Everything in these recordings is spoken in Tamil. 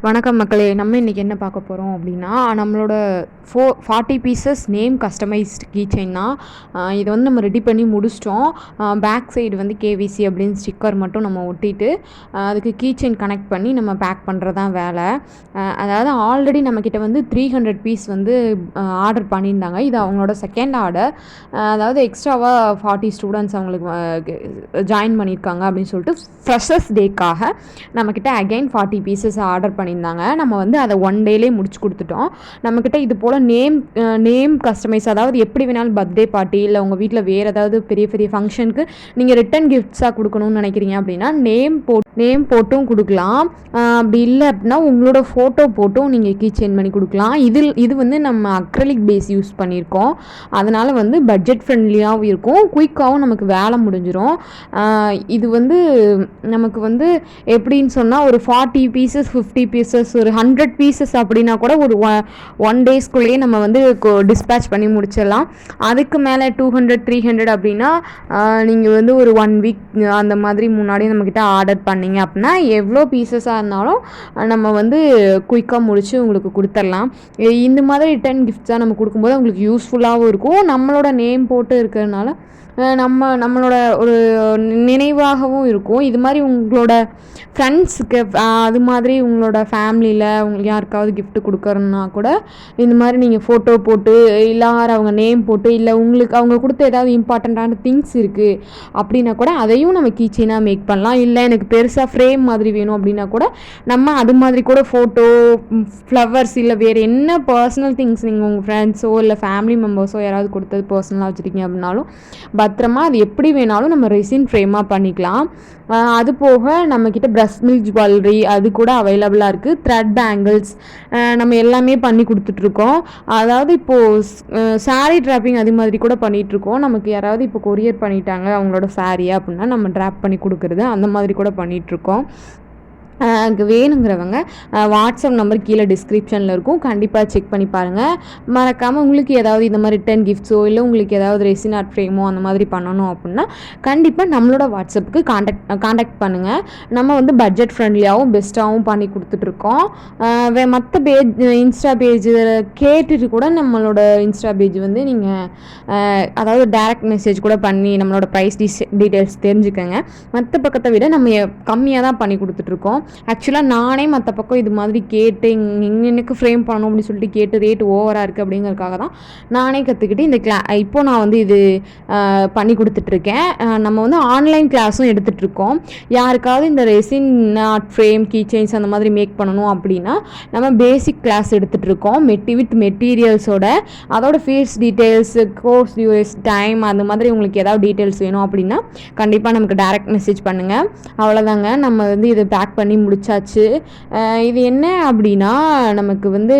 வணக்கம் மக்களே. நம்ம இன்றைக்கி என்ன பார்க்க போகிறோம் அப்படின்னா, நம்மளோட 40 pieces name customised key chain தான். இதை வந்து நம்ம ரெடி பண்ணி முடிச்சிட்டோம். பேக் சைடு வந்து கேவிசி அப்படின்னு ஸ்டிக்கர் மட்டும் நம்ம ஒட்டிட்டு அதுக்கு கீ செயின் கனெக்ட் பண்ணி நம்ம பேக் பண்ணுறது தான் வேலை. அதாவது ஆல்ரெடி நம்மக்கிட்ட வந்து 300 பீஸ் வந்து ஆர்டர் பண்ணியிருந்தாங்க. இது அவங்களோட செகண்ட் ஆர்டர். அதாவது எக்ஸ்ட்ராவாக 40 ஸ்டூடெண்ட்ஸ் அவங்களுக்கு ஜாயின் பண்ணியிருக்காங்க அப்படின்னு சொல்லிட்டு ஃப்ரெஷர்ஸ் டேக்காக நம்மக்கிட்ட அகைன் 40 பீசஸ் ஆர்டர் பண்ணியிருந்தாங்க. நம்ம வந்து அதை 1 டேலே முடிச்சு கொடுத்துட்டோம். நம்மக்கிட்ட இது போல் நேம் கஸ்டமைஸ், அதாவது எப்படி வேணாலும் பர்த்டே பார்ட்டி இல்லை உங்கள் வீட்டில் வேறு ஏதாவது பெரிய பெரிய ஃபங்க்ஷனுக்கு நீங்கள் ரிட்டன் கிஃப்ட்ஸாக கொடுக்கணும்னு நினைக்கிறீங்க அப்படின்னா நேம் போட்டும் கொடுக்கலாம். அப்படி இல்லை அப்படின்னா உங்களோட ஃபோட்டோ போட்டும் நீங்கள் கீ செயின் பண்ணி கொடுக்கலாம். இது வந்து நம்ம அக்ரலிக் பேஸ் யூஸ் பண்ணியிருக்கோம். அதனால் வந்து பட்ஜெட் ஃப்ரெண்ட்லியாகவும் இருக்கும், குயிக்காகவும் நமக்கு வேலை முடிஞ்சிடும். இது வந்து நமக்கு வந்து எப்படின்னு சொன்னால் ஒரு 40 பீசஸ் 50 பீசஸ் ஒரு 100 பீசஸ் அப்படின்னா கூட ஒரு 1 டேஸ்க்குள்ளேயே நம்ம வந்து டிஸ்பேச் பண்ணி முடிச்சிடலாம். அதுக்கு மேலே 200 300 அப்படின்னா நீங்கள் வந்து ஒரு 1 வீக் அந்த மாதிரி முன்னாடி நம்மக்கிட்ட ஆர்டர் பண்ணிங்க அப்படின்னா எவ்வளோ பீசஸாக இருந்தாலும் நம்ம வந்து குயிக்காக முடித்து உங்களுக்கு கொடுத்துடலாம். இந்த மாதிரி ரிட்டன் கிஃப்ட்ஸாக நம்ம கொடுக்கும்போது உங்களுக்கு யூஸ்ஃபுல்லாகவும் இருக்கும். நம்மளோட நேம் போட்டு இருக்கிறதுனால நம்மளோட ஒரு நினைவாகவும் இருக்கும். இது மாதிரி உங்களோட ஃப்ரெண்ட்ஸுக்கு அது மாதிரி உங்களோட ஃபேமிலியில் உங்களுக்கு யாருக்காவது கிஃப்ட் கொடுக்கறதுனா கூட இந்த மாதிரி நீங்கள் ஃபோட்டோ போட்டு எல்லாரும் அவங்க நேம் போட்டு, இல்லை உங்களுக்கு அவங்க கொடுத்த ஏதாவது இம்பார்ட்டண்ட்டான திங்ஸ் இருக்குது அப்படின்னா கூட அதையும் நம்ம கீ செயினாக மேக் பண்ணலாம். இல்லை எனக்கு பெருசாக ஃப்ரேம் மாதிரி வேணும் அப்படின்னா கூட நம்ம அது மாதிரி கூட ஃபோட்டோ, ஃப்ளவர்ஸ், இல்லை வேறு என்ன பர்சனல் திங்ஸ் நீங்கள் உங்கள் ஃப்ரெண்ட்ஸோ இல்லை ஃபேமிலி மெம்பர்ஸோ யாராவது கொடுத்தது பர்சனலாக வச்சுருக்கீங்க அப்படின்னாலும் பத்திரமா அது எப்படி வேணாலும் நம்ம ரெசின் ஃப்ரேமாக பண்ணிக்கலாம். அது போக நம்மக்கிட்ட பிரஷ் மில்க் ஜுவல்லரி அது கூட அவைலபிளாக இருக்குது. த்ரெட் பேங்கிள்ஸ் நம்ம எல்லாமே பண்ணி கொடுத்துட்ருக்கோம். அதாவது இப்போது சாரீ ட்ராப்பிங் அது மாதிரி கூட பண்ணிகிட்ருக்கோம். நமக்கு யாராவது இப்போ கொரியர் பண்ணிட்டாங்க அவங்களோட சாரியை அப்படின்னா நம்ம ட்ராப் பண்ணி கொடுக்குறது அந்த மாதிரி கூட பண்ணிகிட்ருக்கோம். வேணுங்கிறவங்க வாட்ஸ்அப் நம்பர் கீழே டிஸ்கிரிப்ஷனில் இருக்கும், கண்டிப்பாக செக் பண்ணி பாருங்கள். மறக்காமல் உங்களுக்கு ஏதாவது இந்த மாதிரி ரிட்டன் கிஃப்ட்ஸோ இல்லை உங்களுக்கு ஏதாவது ரெசின் ஆர்ட் ஃப்ரேமோ அந்த மாதிரி பண்ணணும் அப்படின்னா கண்டிப்பாக நம்மளோட வாட்ஸ்அப்புக்கு காண்டாக்ட் பண்ணுங்கள். நம்ம வந்து பட்ஜெட் ஃப்ரெண்ட்லியாகவும் பெஸ்ட்டாகவும் பண்ணி கொடுத்துட்ருக்கோம். மற்ற பேஜ் இன்ஸ்டா பேஜ் கேட்டுட்டு கூட நம்மளோட இன்ஸ்டா பேஜ் வந்து நீங்கள் அதாவது டைரக்ட் மெசேஜ் கூட பண்ணி நம்மளோட ப்ரைஸ் டீட்டெயில்ஸ் தெரிஞ்சுக்கோங்க. மற்ற பக்கத்தை விட நம்ம கம்மியாக தான் பண்ணி கொடுத்துட்ருக்கோம். ஆக்சுவலாக நானே மற்ற பக்கம் இது மாதிரி கேட்டு எனக்கு ஃப்ரேம் பண்ணணும் அப்படின்னு சொல்லிட்டு கேட்டு ரேட்டு ஓவராக இருக்குது அப்படிங்கிறதுக்காக தான் நானே கற்றுக்கிட்டு இந்த இப்போது நான் வந்து இது பண்ணி கொடுத்துட்ருக்கேன். நம்ம வந்து ஆன்லைன் கிளாஸும் எடுத்துகிட்ருக்கோம். யாருக்காவது இந்த resin art frame key chains அந்த மாதிரி மேக் பண்ணணும் அப்படின்னா நம்ம பேசிக் கிளாஸ் எடுத்துகிட்ருக்கோம் வித் மெட்டீரியல்ஸோட. அதோட fees details, course duration, time அந்த மாதிரி உங்களுக்கு ஏதாவது டீட்டெயில்ஸ் வேணும் அப்படின்னா கண்டிப்பாக நமக்கு டைரக்ட் மெசேஜ் பண்ணுங்கள். அவ்வளோதாங்க, நம்ம வந்து இதை பேக் பண்ணி முடிச்சாச்சு. இது என்ன அப்படின்னா நமக்கு வந்து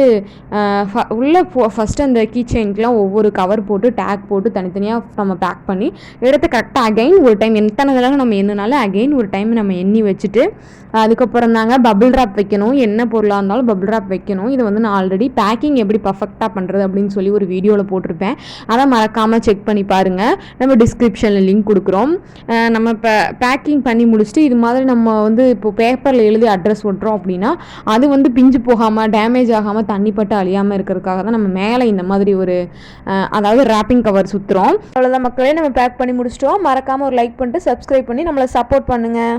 உள்ள ஃபஸ்ட்டு அந்த கீ செயின்க்குலாம் ஒவ்வொரு கவர் போட்டு டேக் போட்டு தனித்தனியாக நம்ம பேக் பண்ணி எடுத்து கரெக்டாக அகைன் ஒரு டைம் எத்தனை தடவை நம்ம எண்ணினாலும் அகைன் ஒரு டைம் நம்ம எண்ணி வச்சுட்டு அதுக்கப்புறம் தாங்க பபிள் ட்ராப் வைக்கணும். என்ன பொருளாக இருந்தாலும் பபிள் ட்ராப் வைக்கணும். இது வந்து நான் ஆல்ரெடி பேக்கிங் எப்படி பர்ஃபெக்டாக பண்ணுறது அப்படின்னு சொல்லி ஒரு வீடியோவில் போட்டிருப்பேன், அதை மறக்காமல் செக் பண்ணி பாருங்கள். நம்ம டிஸ்கிரிப்ஷனில் லிங்க் கொடுக்குறோம். நம்ம இப்போ பேக்கிங் பண்ணி முடிச்சுட்டு இது மாதிரி நம்ம வந்து இப்போ பேப்பரில் எழுதி அட்ரஸ் ஒட்டுறோம் அப்படின்னா அது வந்து பிஞ்சு போகாமல் டேமேஜ் ஆகாமல் தண்ணி பட்டு அழியாமல் இருக்கிறதுக்காக தான் நம்ம மேலே இந்த மாதிரி ஒரு அதாவது ரேப்பிங் கவர் சுற்றுறோம். அவ்வளோதான் மக்களே, நம்ம பேக் பண்ணி முடிச்சிட்டோம். மறக்காமல் ஒரு லைக் பண்ணிட்டு சப்ஸ்கிரைப் பண்ணி நம்மளை சப்போர்ட் பண்ணுங்கள்.